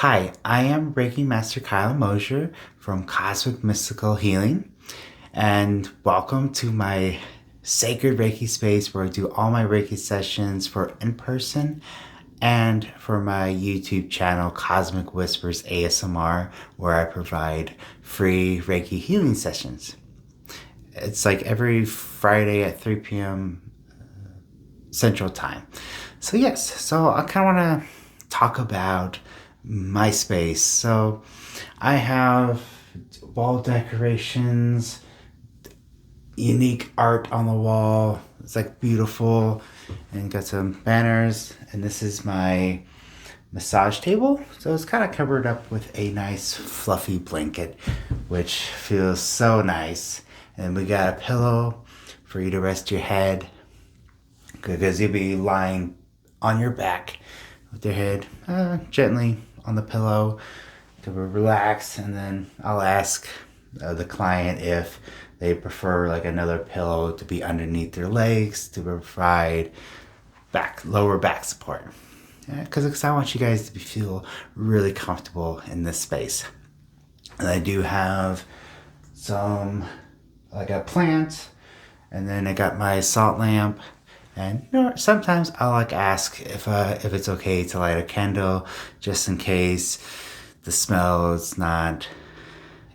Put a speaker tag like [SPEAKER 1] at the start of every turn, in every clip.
[SPEAKER 1] Hi, I am Reiki Master Kyle Mosier from Cosmic Mystical Healing, and welcome to my sacred Reiki space where I do all my Reiki sessions for in person and for my YouTube channel, Cosmic Whispers ASMR, where I provide free Reiki healing sessions. It's like every Friday at 3 p.m. Central Time. So I kind of want to talk about my space. So I have wall decorations, unique art on the wall. It's like beautiful, and got some banners. And this is my massage table. So it's kind of covered up with a nice fluffy blanket, which feels so nice. And we got a pillow for you to rest your head, because you'll be lying on your back with your head gently on the pillow to relax. And then I'll ask the client if they prefer like another pillow to be underneath their legs to provide lower back support. Because I want you guys to feel really comfortable in this space. And I do have some, like a plant, and then I got my salt lamp. And sometimes I'll ask if it's okay to light a candle, just in case the smell is not,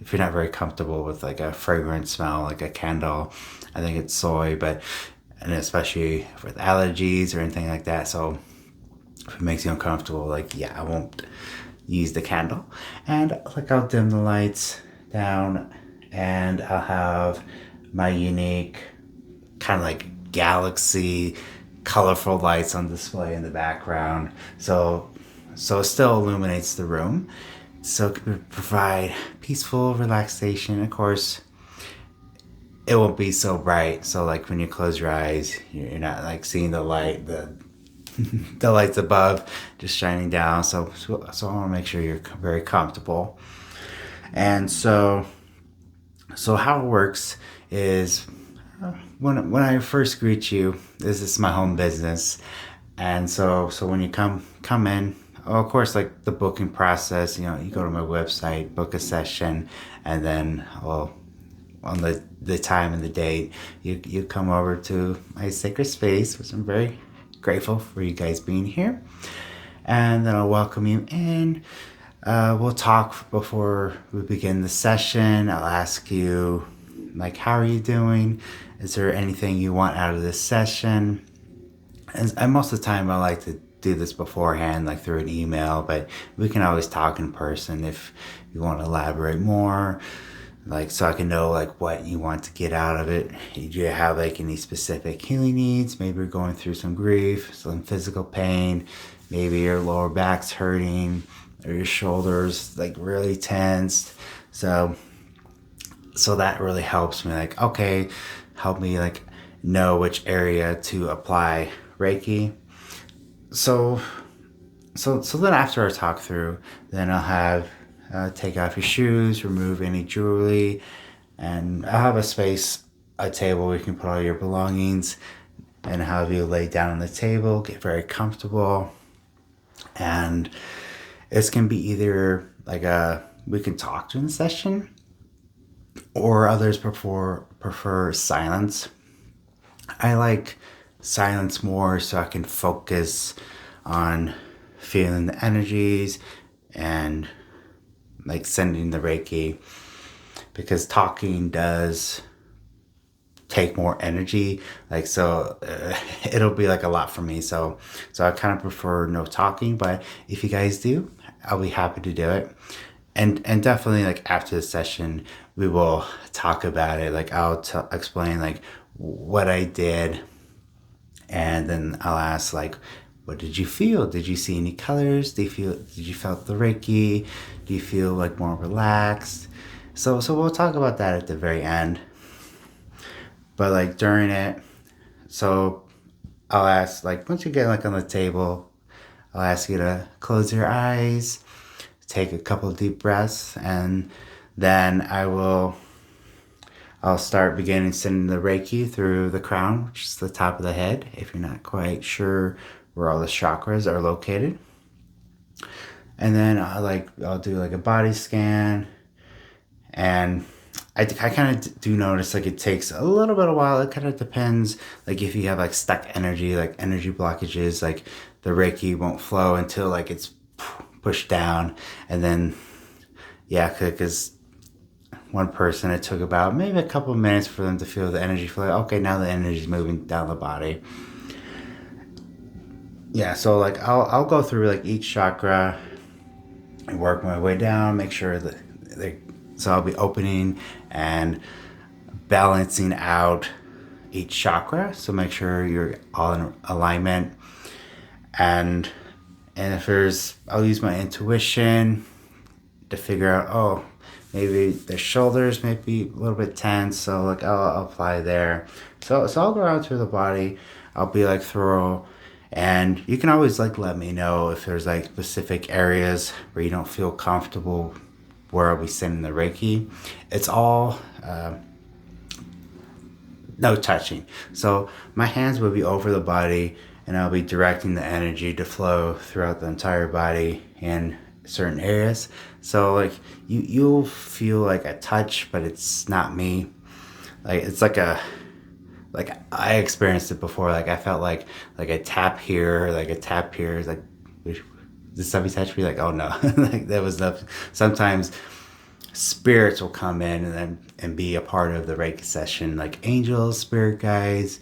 [SPEAKER 1] if you're not very comfortable with like a fragrant smell like a candle. I think it's soy, and especially with allergies or anything like that. So if it makes you uncomfortable, I won't use the candle. And I'll dim the lights down, and I'll have my unique kind of galaxy colorful lights on display in the background, so it still illuminates the room, so it can provide peaceful relaxation. Of course, it won't be so bright, so when you close your eyes, you're not seeing the light, the lights above just shining down. So I want to make sure you're very comfortable. And so how it works is, when I first greet you, this is my home business. And so when you come in, of course, the booking process, you go to my website, book a session, and then on the time and the date, you come over to my sacred space, which I'm very grateful for you guys being here. And then I'll welcome you in. We'll talk before we begin the session. I'll ask you, how are you doing? Is there anything you want out of this session? And most of the time I like to do this beforehand, through an email, but we can always talk in person if you want to elaborate more, so I can know what you want to get out of it. Do you have any specific healing needs? Maybe you're going through some grief, some physical pain, maybe your lower back's hurting, or your shoulders really tensed. So that really helps me, okay, help me know which area to apply Reiki. So then after our talk through, then I'll have take off your shoes, remove any jewelry, and I'll have a table where you can put all your belongings, and have you lay down on the table, get very comfortable. And it's can be either we can talk during the session, or others prefer silence. I like silence more, so I can focus on feeling the energies and sending the Reiki, because talking does take more energy, it'll be a lot for me. So I kind of prefer no talking, but if you guys do, I'll be happy to do it. And definitely after the session, we will talk about it. I'll explain what I did, and then I'll ask what did you feel? Did you see any colors? Did you felt the Reiki? Do you feel more relaxed? So we'll talk about that at the very end. But during it, so I'll ask once you get on the table, I'll ask you to close your eyes, take a couple of deep breaths, and then I'll start beginning sending the Reiki through the crown, which is the top of the head, if you're not quite sure where all the chakras are located. And then I'll do like a body scan, and I kind of do notice like it takes a little bit of while. It kind of depends, like if you have like stuck energy, like energy blockages, like the Reiki won't flow until like it's pushed down. And then yeah, because one person, it took about maybe a couple of minutes for them to feel the energy flow. Okay, now the energy is moving down the body. Yeah, so like I'll go through like each chakra and work my way down, make sure that they, so I'll be opening and balancing out each chakra. So make sure you're all in alignment. And if there's, I'll use my intuition to figure out, oh, maybe the shoulders may be a little bit tense. So like I'll apply there. So I'll go out through the body. I'll be like thorough. And you can always like let me know if there's like specific areas where you don't feel comfortable where I'll be sending the Reiki. It's all no touching. So my hands will be over the body, and I'll be directing the energy to flow throughout the entire body in certain areas. So like you'll feel like a touch, but it's not me. Like it's like I experienced it before. Like I felt like a tap here, like a tap here. It's like, did somebody touch me? Like, oh no, like that was the. Sometimes spirits will come in and be a part of the Reiki session, like angels, spirit guides,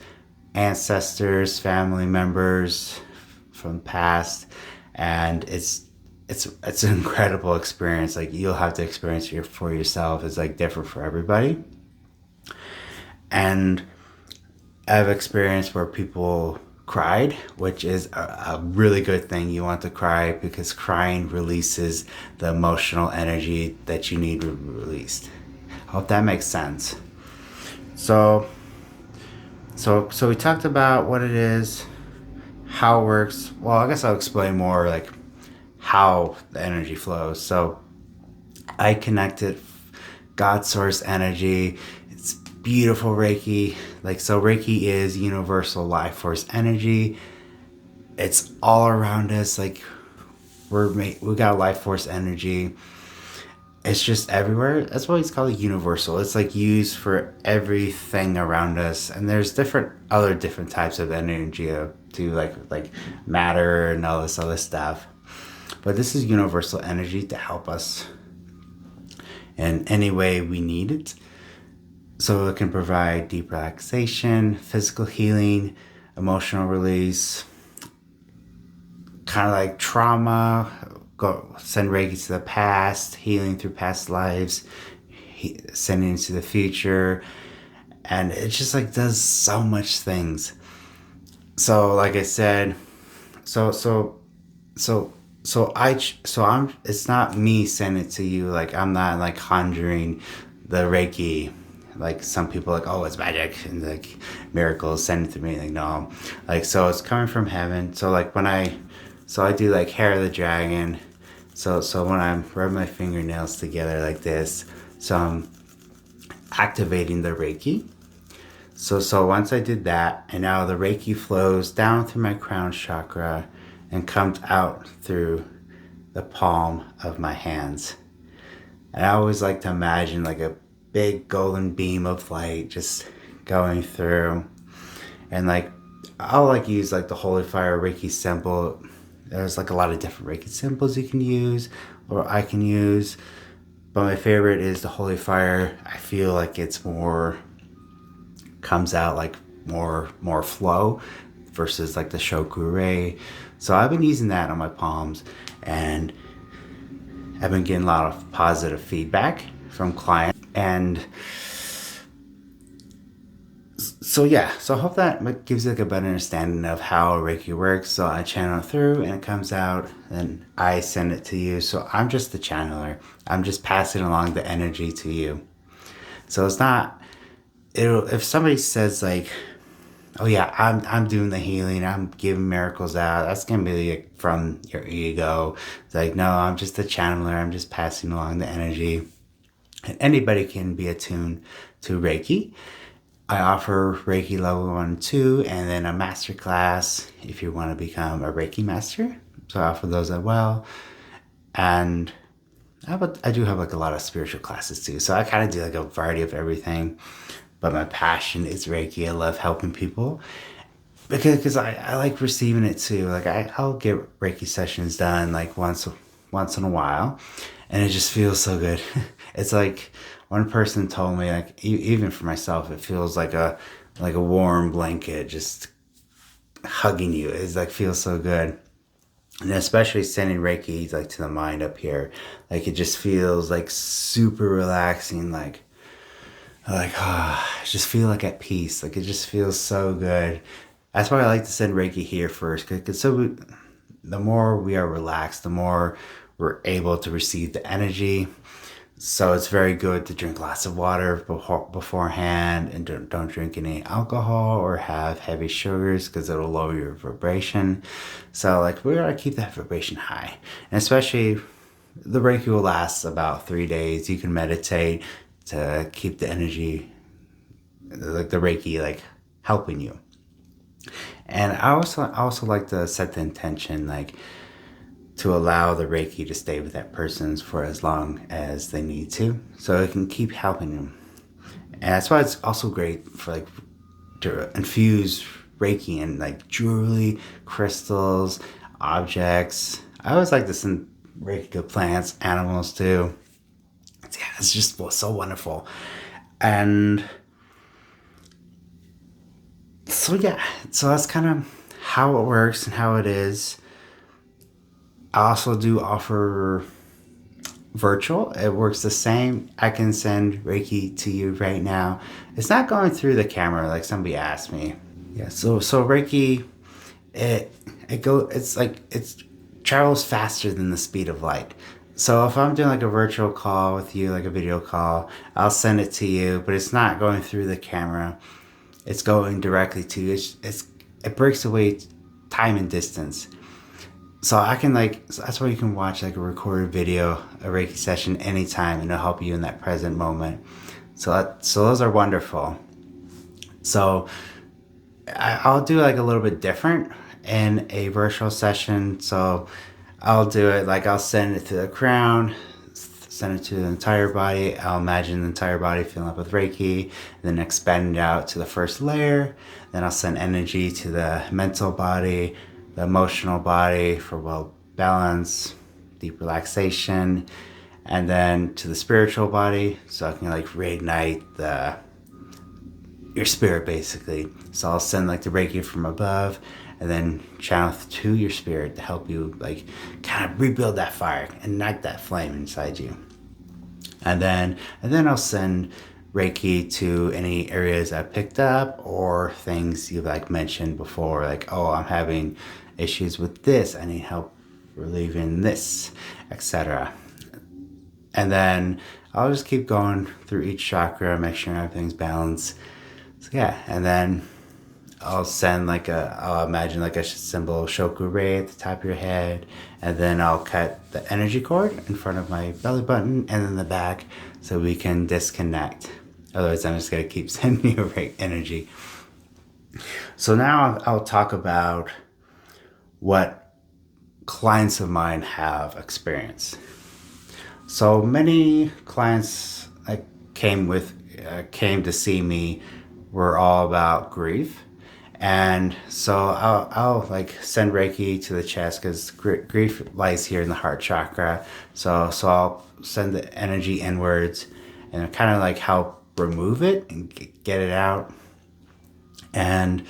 [SPEAKER 1] ancestors, family members from past, and it's an incredible experience. Like you'll have to experience it for yourself. It's like different for everybody, and I've experienced where people cried, which is a really good thing. You want to cry because crying releases the emotional energy that you need released. I hope that makes sense. So, so we talked about what it is, how it works. Well, I guess I'll explain more like how the energy flows. So, I connected God source energy. It's beautiful Reiki. Like, so Reiki is universal life force energy. It's all around us. Like we got life force energy. It's just everywhere. That's why it's called universal. It's like used for everything around us. And there's different types of energy to like matter and all this other stuff. But this is universal energy to help us in any way we need it. So it can provide deep relaxation, physical healing, emotional release, kind of like trauma, send Reiki to the past, healing through past lives, sending into the future. And it just like does so much things. So like I said, so I'm, it's not me sending it to you. Like I'm not like conjuring the Reiki. Like some people like, oh, it's magic and like miracles, send it to me. Like no, like so it's coming from heaven. So like I do like hair of the dragon. So when I'm rubbing my fingernails together like this, so I'm activating the Reiki. So once I did that, and now the Reiki flows down through my crown chakra and comes out through the palm of my hands. And I always like to imagine like a big golden beam of light just going through. And like I'll like use like the holy fire Reiki symbol. There's like a lot of different Reiki symbols you can use or I can use. But my favorite is the holy fire. I feel like it's more, comes out like more flow versus like the Shoku-rei. So I've been using that on my palms, and I've been getting a lot of positive feedback from clients. And so yeah, so I hope that gives you like a better understanding of how Reiki works. So I channel it through and it comes out and I send it to you. So I'm just the channeler. I'm just passing along the energy to you. So it's not, if somebody says like, oh yeah, I'm doing the healing, I'm giving miracles out, that's gonna be like from your ego. It's like, no, I'm just a channeler, I'm just passing along the energy. And anybody can be attuned to Reiki. I offer Reiki level 1 and 2, and then a master class if you want to become a Reiki master. So I offer those as well. And I do have like a lot of spiritual classes too. So I kind of do like a variety of everything. But my passion is Reiki. I love helping people because I like receiving it too. Like I'll get Reiki sessions done like once in a while, and it just feels so good. It's like one person told me like even for myself, it feels like a warm blanket just hugging you. It's like feels so good. And especially sending Reiki like to the mind up here, like it just feels like super relaxing, like I just feel like at peace. Like it just feels so good. That's why I like to send Reiki here first, because the more we are relaxed, the more we're able to receive the energy. So it's very good to drink lots of water beforehand, and don't drink any alcohol or have heavy sugars because it'll lower your vibration. So like we gotta keep that vibration high, and especially the Reiki will last about 3 days. You can meditate to keep the energy, like the Reiki, like helping you. And I also like to set the intention, like to allow the Reiki to stay with that person for as long as they need to, so it can keep helping them. And that's why it's also great for like to infuse Reiki in like jewelry, crystals, objects. I always like to send Reiki to plants, animals too. Yeah, it's just so wonderful. And so yeah, so that's kind of how it works and how it is. I also do offer virtual. It works the same. I can send Reiki to you right now. It's not going through the camera like somebody asked me. Yeah, so Reiki, it it's like it travels faster than the speed of light. So if I'm doing like a virtual call with you, like a video call, I'll send it to you, but it's not going through the camera. It's going directly to you. It breaks away time and distance. So I can so that's why you can watch like a recorded video, a Reiki session anytime, and it'll help you in that present moment. So those are wonderful. So I'll do like a little bit different in a virtual session. So I'll do it like I'll send it to the crown, send it to the entire body. I'll imagine the entire body filling up with Reiki, and then expand it out to the first layer. Then I'll send energy to the mental body, the emotional body for well balance, deep relaxation, and then to the spiritual body, so I can like reignite your spirit basically. So I'll send like the Reiki from above, and then channel to your spirit to help you like kind of rebuild that fire, ignite that flame inside you. And then I'll send Reiki to any areas I picked up or things you've like mentioned before, like, oh, I'm having issues with this, I need help relieving this, etc. And then I'll just keep going through each chakra, make sure everything's balanced. So yeah, and then I'll imagine like a symbol Shoku Ray at the top of your head, and then I'll cut the energy cord in front of my belly button and then the back so we can disconnect. Otherwise, I'm just going to keep sending you energy. So now I'll talk about what clients of mine have experienced. So many clients came to see me were all about grief. And so I'll like send Reiki to the chest because grief lies here in the heart chakra. So I'll send the energy inwards and kind of like help remove it and get it out. And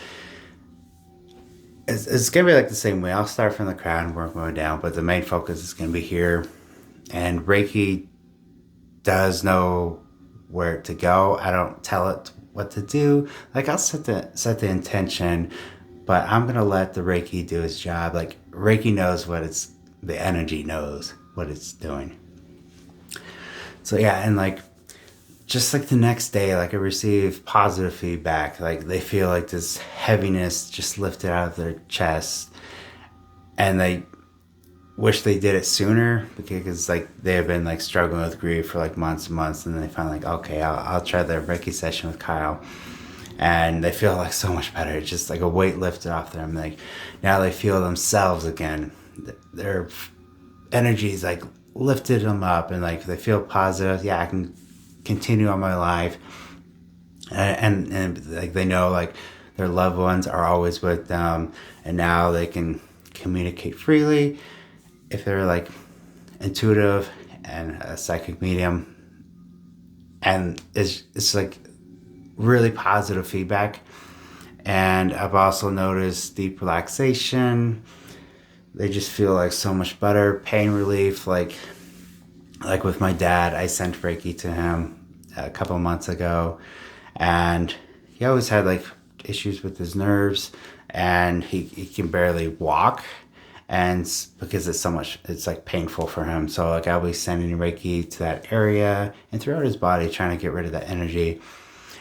[SPEAKER 1] it's gonna be like the same way. I'll start from the crown, work my way down, but the main focus is gonna be here. And Reiki does know where to go. I don't tell it what to do. Like I'll set the intention, but I'm gonna let the Reiki do its job. Like Reiki knows the energy knows what it's doing. So yeah, and like just like the next day, like I receive positive feedback. Like they feel like this heaviness just lifted out of their chest, and they wish they did it sooner because like they have been like struggling with grief for like months and months, and they finally like, okay, I'll try the Reiki session with Kyle, and they feel like so much better. It's just like a weight lifted off them. Like now they feel themselves again. Their energy is like lifted them up and like they feel positive. Yeah, I can continue on my life, and like they know like their loved ones are always with them, and now they can communicate freely if they're like intuitive and a psychic medium, and it's like really positive feedback. And I've also noticed deep relaxation. They just feel like so much better. Pain relief, like with my dad, I sent Reiki to him a couple months ago, and he always had like issues with his nerves, and he can barely walk, and because it's like painful for him. So like I'll be sending Reiki to that area and throughout his body, trying to get rid of that energy,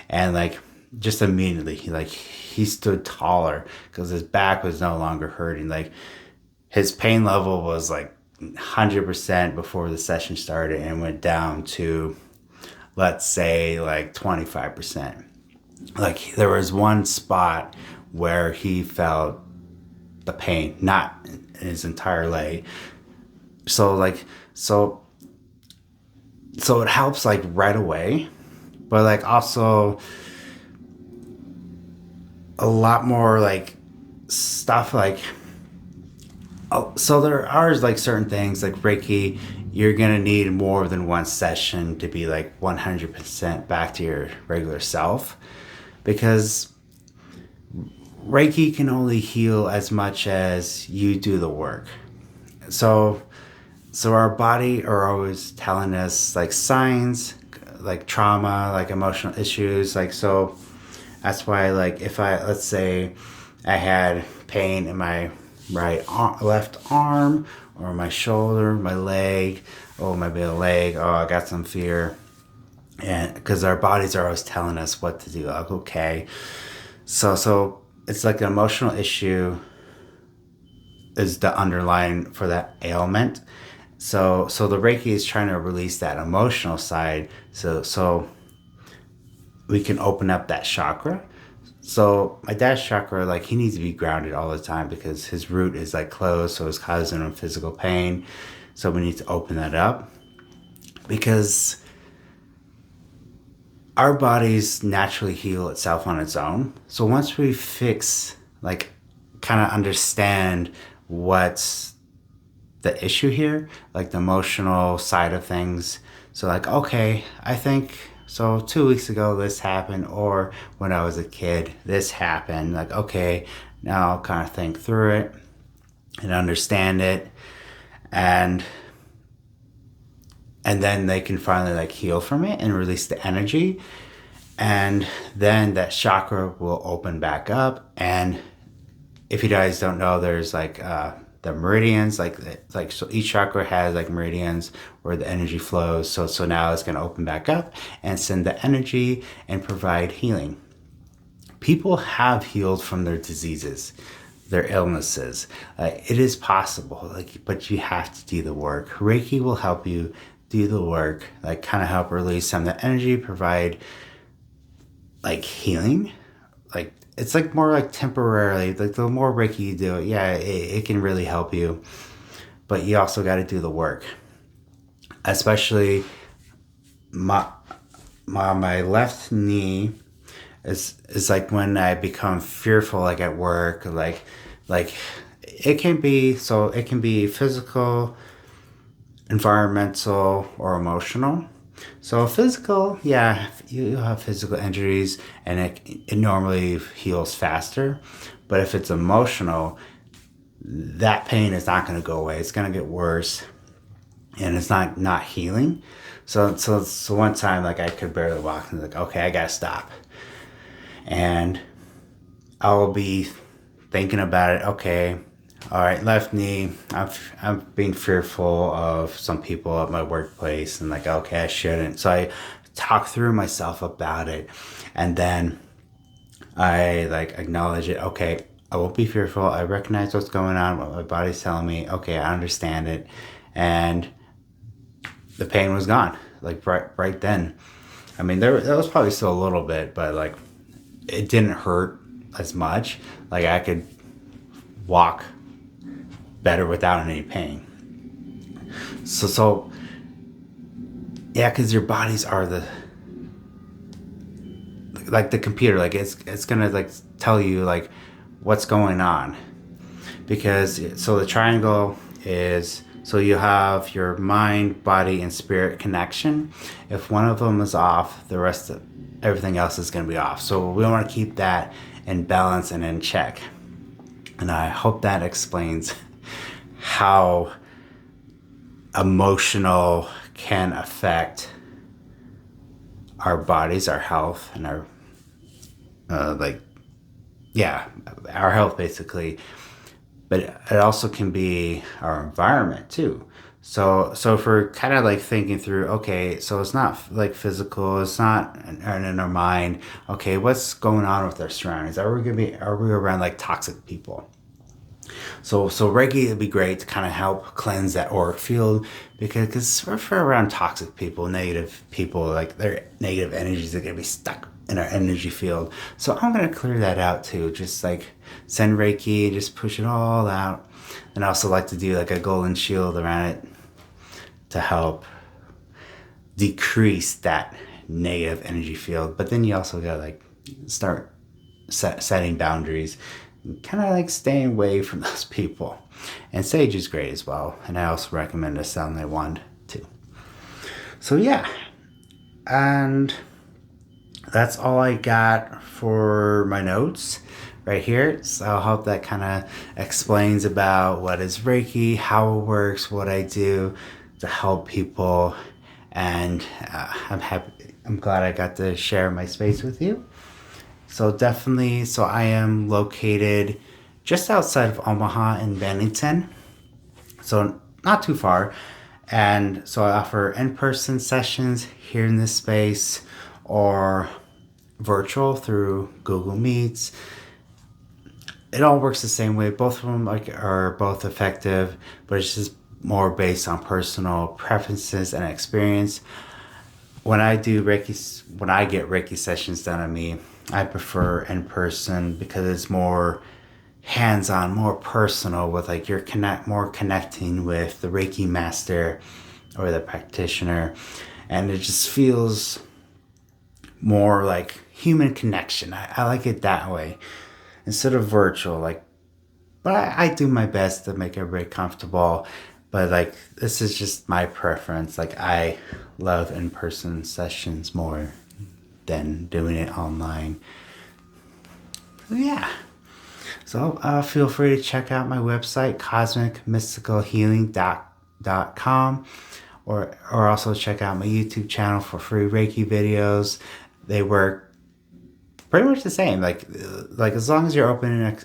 [SPEAKER 1] and like just immediately he stood taller because his back was no longer hurting. Like his pain level was like 100% before the session started and went down to, let's say, like 25%. Like there was one spot where he felt the pain, not in his entire leg. So like, so it helps like right away, but like also a lot more like stuff like, so there are like certain things like Reiki, you're gonna need more than one session to be like 100% back to your regular self, because Reiki can only heal as much as you do the work. So our body are always telling us like signs, like trauma, like emotional issues, like so that's why like if let's say I had pain in my left arm or my shoulder, my leg, oh my big leg, oh I got some fear, and because our bodies are always telling us what to do. Like okay, so it's like an emotional issue is the underlying for that ailment. So the Reiki is trying to release that emotional side, so we can open up that chakra. So my dad's chakra, like he needs to be grounded all the time because his root is like closed, so it's causing him physical pain. So we need to open that up because our bodies naturally heal itself on its own. So once we fix, like kind of understand what's the issue here, like the emotional side of things. So like, okay, I think so 2 weeks ago this happened, or when I was a kid this happened. Like okay, now I'll kind of think through it and understand it, and then they can finally like heal from it and release the energy, and then that chakra will open back up. And if you guys don't know, there's like the meridians, like so each chakra has like meridians where the energy flows. So now it's going to open back up and send the energy and provide healing. People have healed from their diseases, their illnesses. It is possible, like, but you have to do the work. Reiki will help you do the work, like kind of help release some of the energy, provide like healing. Like it's like more like temporarily, like the more Reiki you do it, yeah, it can really help you, but you also got to do the work. Especially my left knee is like when I become fearful, like at work, like it can be, so it can be physical, environmental, or emotional. So physical, yeah, you have physical injuries and it normally heals faster. But if it's emotional, that pain is not going to go away. It's going to get worse, and it's not healing. So one time, like I could barely walk, and like, okay, I gotta stop, and I'll be thinking about it. Okay, all right, left knee. I'm being fearful of some people at my workplace, and like, okay, I shouldn't. So I talk through myself about it, and then I like acknowledge it. Okay, I won't be fearful. I recognize what's going on, what my body's telling me. Okay, I understand it, and the pain was gone. Like right then. I mean, there was probably still a little bit, but like it didn't hurt as much. Like I could walk better without any pain. So yeah, because your bodies are like the computer. Like it's gonna like tell you like what's going on. Because so the triangle is, so you have your mind, body, and spirit connection. If one of them is off, the rest of everything else is going to be off. So we want to keep that in balance and in check. And I hope that explains how emotional can affect our bodies, our health, and our like yeah, our health basically. But it also can be our environment too. So if we're kind of like thinking through, okay, so it's not like physical, it's not in our mind. Okay, what's going on with our surroundings? Are we around like toxic people? So Reiki would be great to kind of help cleanse that auric field, because if we're around toxic people, negative people, like their negative energies are gonna be stuck in our energy field. So I'm gonna clear that out too. Just like send Reiki, just push it all out. And I also like to do like a golden shield around it to help decrease that negative energy field. But then you also gotta like start setting boundaries, kind of like staying away from those people. And sage is great as well. And I also recommend a sunlight wand too. So yeah, and that's all I got for my notes right here. So I hope that kind of explains about what is Reiki, how it works, what I do to help people. And I'm glad I got to share my space with you. So definitely, so I am located just outside of Omaha in Bennington. So not too far. And so I offer in-person sessions here in this space, or virtual through Google Meets. It all works the same way. Both of them are both effective, but it's just more based on personal preferences and experience. When I get Reiki sessions done on me, I prefer in person because it's more hands-on, more personal, with like you're more connecting with the Reiki master or the practitioner, and it just feels more like human connection. I like it that way instead of virtual. But I do my best to make everybody comfortable. But like this is just my preference. Like I love in-person sessions more than doing it online. Yeah. So feel free to check out my website, cosmicmysticalhealing.com, or also check out my YouTube channel for free Reiki videos. They work pretty much the same. Like as long as you're open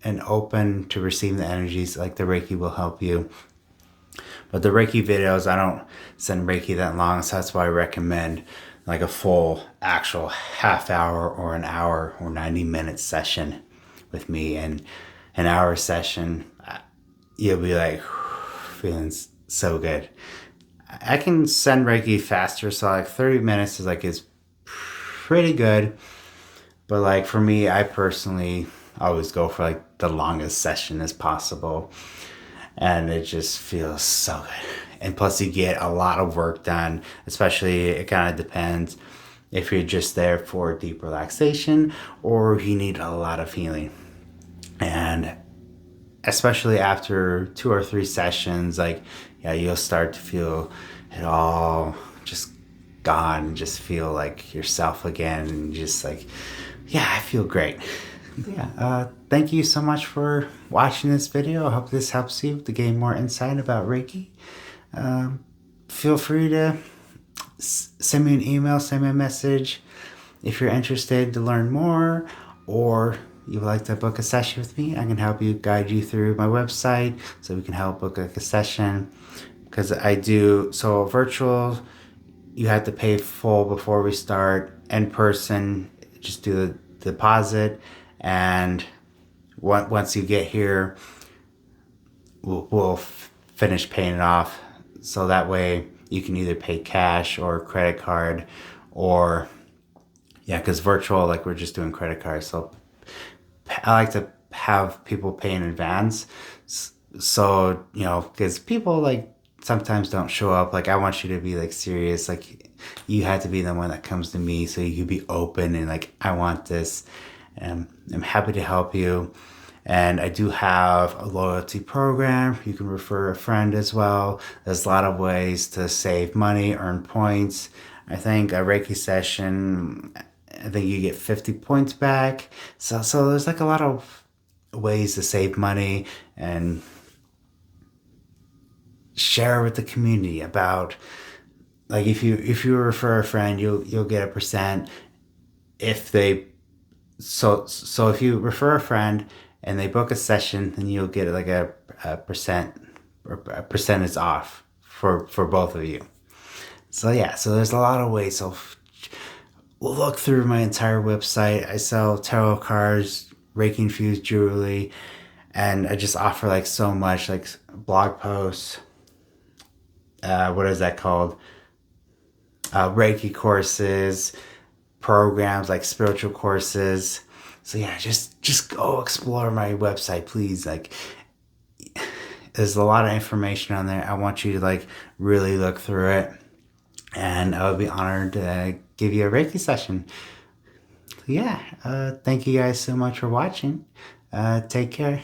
[SPEAKER 1] and open to receiving the energies, like the Reiki will help you. But the Reiki videos, I don't send Reiki that long, so that's why I recommend like a full actual half hour or an hour or 90-minute session with me. And an hour session, you'll be like feeling so good. I can send Reiki faster, so like 30 minutes is pretty good. But like for me, I personally always go for like the longest session as possible. And it just feels so good. And plus you get a lot of work done, especially it kind of depends if you're just there for deep relaxation or if you need a lot of healing. And especially after 2 or 3 sessions, like, yeah, you'll start to feel it all just gone, just feel like yourself again, and just like, yeah, I feel great. Yeah, thank you so much for watching this video. I hope this helps you to gain more insight about Reiki. Feel free to send me an email, send me a message if you're interested to learn more, or you would like to book a session with me. I can help you, guide you through my website so we can help book a session. Because I do, so virtual, you have to pay full before we start. In person, just do the deposit, and once you get here, we'll finish paying it off. So that way you can either pay cash or credit card, or yeah, because virtual, like we're just doing credit cards. So I like to have people pay in advance. So, because people like sometimes don't show up. Like, I want you to be like serious. Like, you have to be the one that comes to me so you can be open and like, I want this. And I'm happy to help you. And I do have a loyalty program. You can refer a friend as well. There's a lot of ways to save money, earn points. I think a Reiki session, I think you get 50 points back. So there's like a lot of ways to save money and share with the community about, like, if you refer a friend, you'll get a percent if they so if you refer a friend and they book a session, then you'll get like a percent, or a percentage off for both of you. So yeah, so there's a lot of ways. So we'll look through my entire website. I sell tarot cards, Reiki infused jewelry, and I just offer like so much, like blog posts. What is that called? Reiki courses, programs like spiritual courses. So yeah, just go explore my website, please. Like, there's a lot of information on there. I want you to like really look through it, and I would be honored to give you a Reiki session. Yeah, thank you guys so much for watching. Take care.